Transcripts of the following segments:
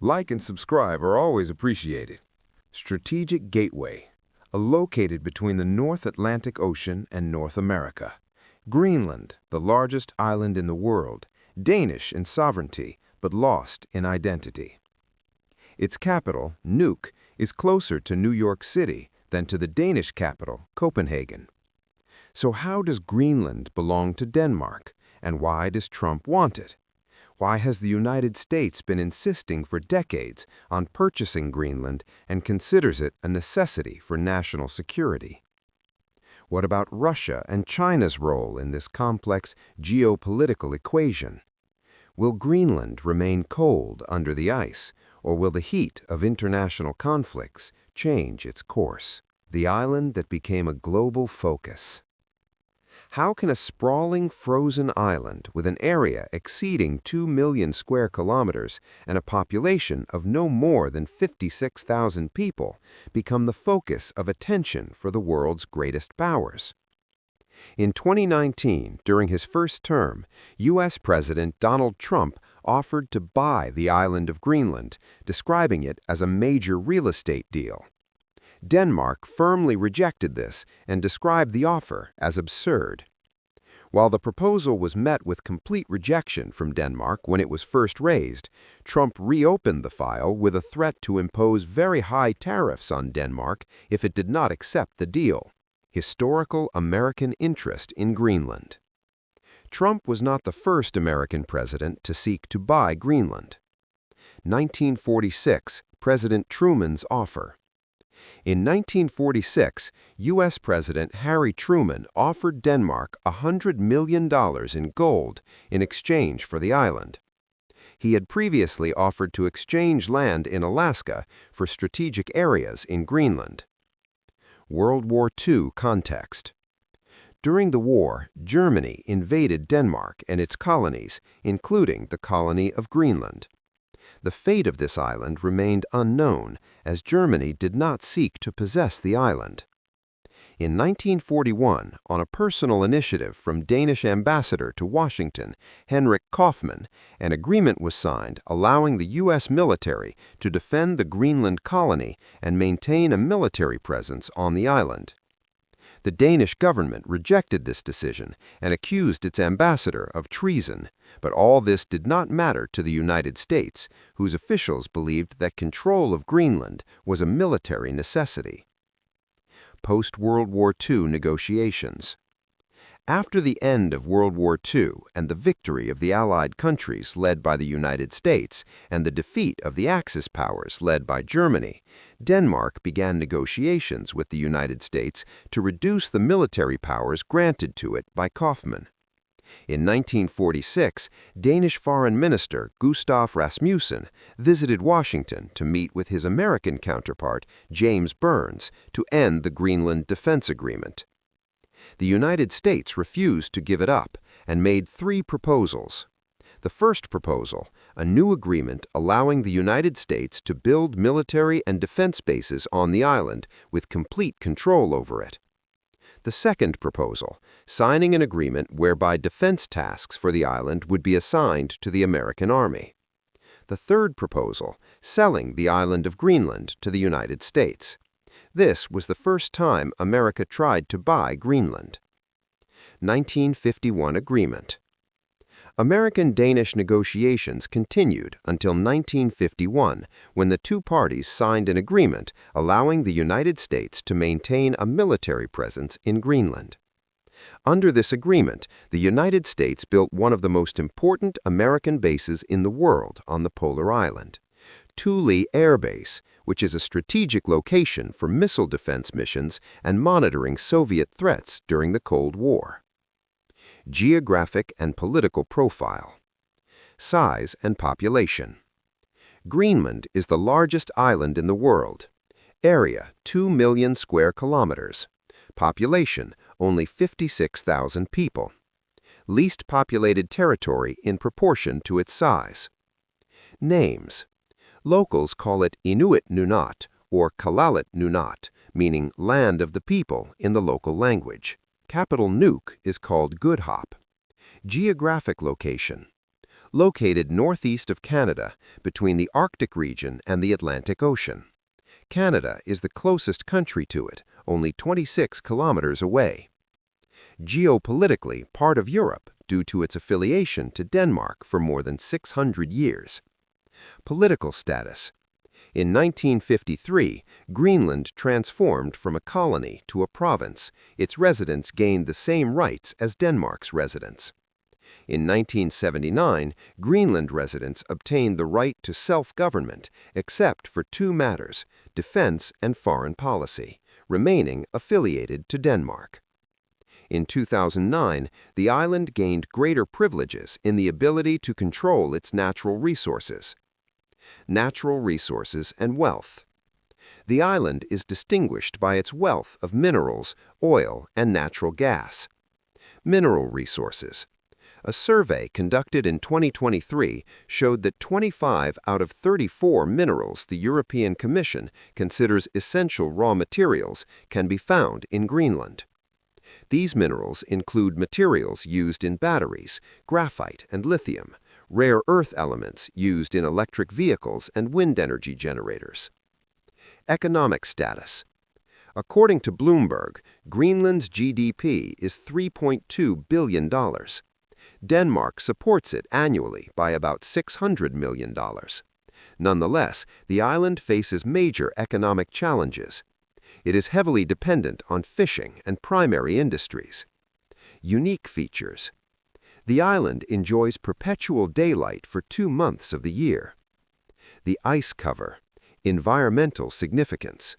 Like and subscribe are always appreciated. Strategic Gateway, located between the North Atlantic Ocean and North America. Greenland, the largest island in the world, Danish in sovereignty, but lost in identity. Its capital, Nuuk, is closer to New York City than to the Danish capital, Copenhagen. So how does Greenland belong to Denmark, and why does Trump want it? Why has the United States been insisting for decades on purchasing Greenland and considers it a necessity for national security? What about Russia and China's role in this complex geopolitical equation? Will Greenland remain cold under the ice, or will the heat of international conflicts change its course? The island that became a global focus. How can a sprawling frozen island with an area exceeding 2 million square kilometers and a population of no more than 56,000 people become the focus of attention for the world's greatest powers? In 2019, during his first term, U.S. President Donald Trump offered to buy the island of Greenland, describing it as a major real estate deal. Denmark firmly rejected this and described the offer as absurd. While the proposal was met with complete rejection from Denmark when it was first raised, Trump reopened the file with a threat to impose very high tariffs on Denmark if it did not accept the deal. Historical American interest in Greenland. Trump was not the first American president to seek to buy Greenland. 1946, President Truman's offer. In 1946, U.S. President Harry Truman offered Denmark $100 million in gold in exchange for the island. He had previously offered to exchange land in Alaska for strategic areas in Greenland. World War II context. During the war, Germany invaded Denmark and its colonies, including the colony of Greenland. The fate of this island remained unknown, as Germany did not seek to possess the island. In 1941, on a personal initiative from Danish ambassador to Washington, Henrik Kaufmann, an agreement was signed allowing the U.S. military to defend the Greenland colony and maintain a military presence on the island. The Danish government rejected this decision and accused its ambassador of treason, but all this did not matter to the United States, whose officials believed that control of Greenland was a military necessity. Post-World War II negotiations. After the end of World War II and the victory of the Allied countries led by the United States and the defeat of the Axis powers led by Germany, Denmark began negotiations with the United States to reduce the military powers granted to it by Kaufmann. In 1946, Danish Foreign Minister Gustav Rasmussen visited Washington to meet with his American counterpart, James Burns, to end the Greenland Defense Agreement. The United States refused to give it up and made 3 proposals. The first proposal, a new agreement allowing the United States to build military and defense bases on the island with complete control over it. The second proposal, signing an agreement whereby defense tasks for the island would be assigned to the American Army. The third proposal, selling the island of Greenland to the United States. This was the first time America tried to buy Greenland. 1951 Agreement. American-Danish negotiations continued until 1951, when the two parties signed an agreement allowing the United States to maintain a military presence in Greenland. Under this agreement, the United States built one of the most important American bases in the world on the polar island, Thule Air Base, which is a strategic location for missile defense missions and monitoring Soviet threats during the Cold War. Geographic and political profile. Size and population. Greenland is the largest island in the world. Area, 2 million square kilometers. Population, only 56,000 people. Least populated territory in proportion to its size. Names. Locals call it Inuit Nunat or Kalalit Nunat, meaning land of the people in the local language. Capital Nuuk is called Good Hop. Geographic location. located northeast of Canada, between the Arctic region and the Atlantic Ocean. Canada is the closest country to it, only 26 kilometers away. Geopolitically, part of Europe due to its affiliation to Denmark for more than 600 years. Political status. In 1953, Greenland transformed from a colony to a province. Its residents gained the same rights as Denmark's residents. In 1979, Greenland residents obtained the right to self-government, except for two matters, defense and foreign policy, remaining affiliated to Denmark. In 2009, the island gained greater privileges in the ability to control its natural resources. Natural resources and wealth. The island is distinguished by its wealth of minerals, oil, and natural gas. Mineral resources. A survey conducted in 2023 showed that 25 out of 34 minerals the European Commission considers essential raw materials can be found in Greenland. These minerals include materials used in batteries, graphite and lithium, rare earth elements used in electric vehicles and wind energy generators. Economic status. According to Bloomberg, Greenland's GDP is $3.2 billion. Denmark supports it annually by about $600 million. Nonetheless, the island faces major economic challenges. It is heavily dependent on fishing and primary industries. Unique features. The island enjoys perpetual daylight for 2 months of the year. The ice cover. Environmental significance.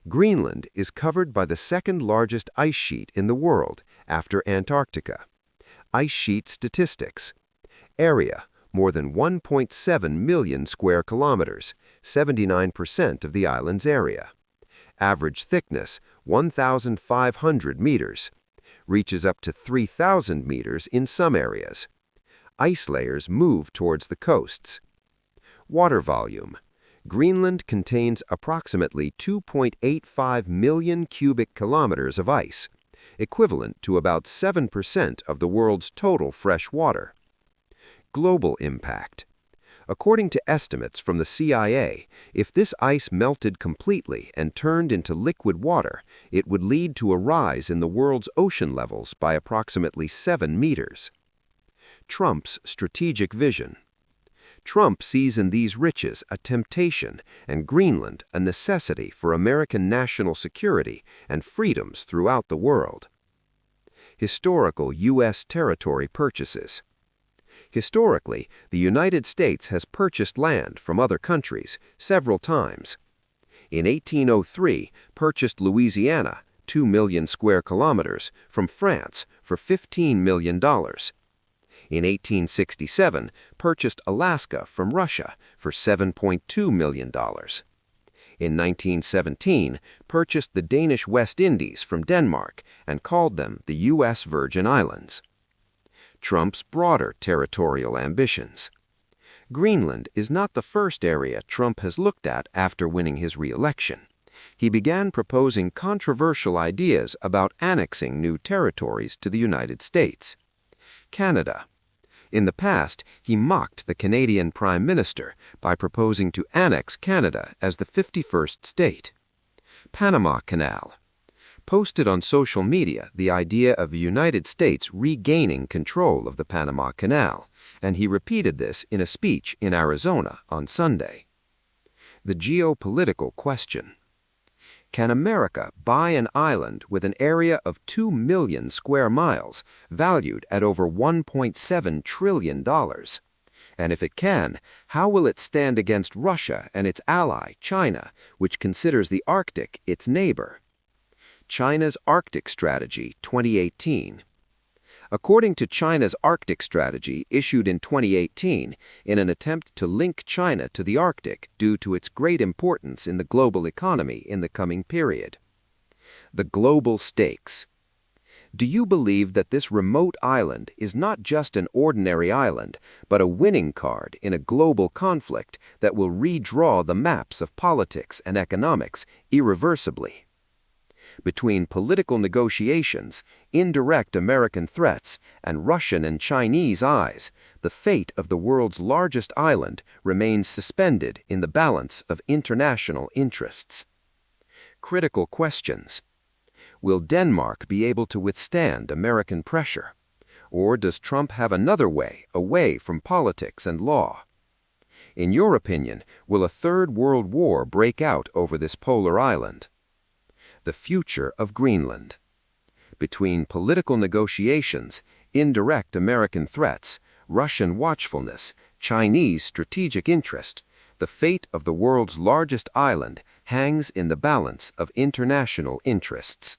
Greenland is covered by the second largest ice sheet in the world, after Antarctica. Ice sheet statistics. Area, more than 1.7 million square kilometers, 79% of the island's area. Average thickness, 1,500 meters. Reaches up to 3,000 meters in some areas. Ice layers move towards the coasts. Water volume. Greenland contains approximately 2.85 million cubic kilometers of ice, equivalent to about 7% of the world's total fresh water. Global impact. According to estimates from the CIA, if this ice melted completely and turned into liquid water, it would lead to a rise in the world's ocean levels by approximately 7 meters. Trump's strategic vision. Trump sees in these riches a temptation and Greenland a necessity for American national security and freedoms throughout the world. Historical U.S. territory purchases. Historically, the United States has purchased land from other countries several times. In 1803, purchased Louisiana, 2 million square kilometers, from France for $15 million. In 1867, purchased Alaska from Russia for $7.2 million. In 1917, purchased the Danish West Indies from Denmark and called them the U.S. Virgin Islands. Trump's broader territorial ambitions. Greenland is not the first area Trump has looked at after winning his re-election. He began proposing controversial ideas about annexing new territories to the United States. Canada. In the past, he mocked the Canadian Prime Minister by proposing to annex Canada as the 51st state. Panama Canal. Posted on social media the idea of the United States regaining control of the Panama Canal, and he repeated this in a speech in Arizona on Sunday. The geopolitical question. Can America buy an island with an area of 2 million square miles, valued at over $1.7 trillion? And if it can, how will it stand against Russia and its ally, China, which considers the Arctic its neighbor? China's Arctic Strategy 2018. According to China's Arctic Strategy issued in 2018, in an attempt to link China to the Arctic due to its great importance in the global economy in the coming period. The global stakes. Do you believe that this remote island is not just an ordinary island, but a winning card in a global conflict that will redraw the maps of politics and economics irreversibly? Between political negotiations, indirect American threats, and Russian and Chinese eyes, the fate of the world's largest island remains suspended in the balance of international interests. Critical questions. Will Denmark be able to withstand American pressure? Or does Trump have another way away from politics and law? In your opinion, will a third world war break out over this polar island? The future of Greenland. Between political negotiations, indirect American threats, Russian watchfulness, Chinese strategic interest, the fate of the world's largest island hangs in the balance of international interests.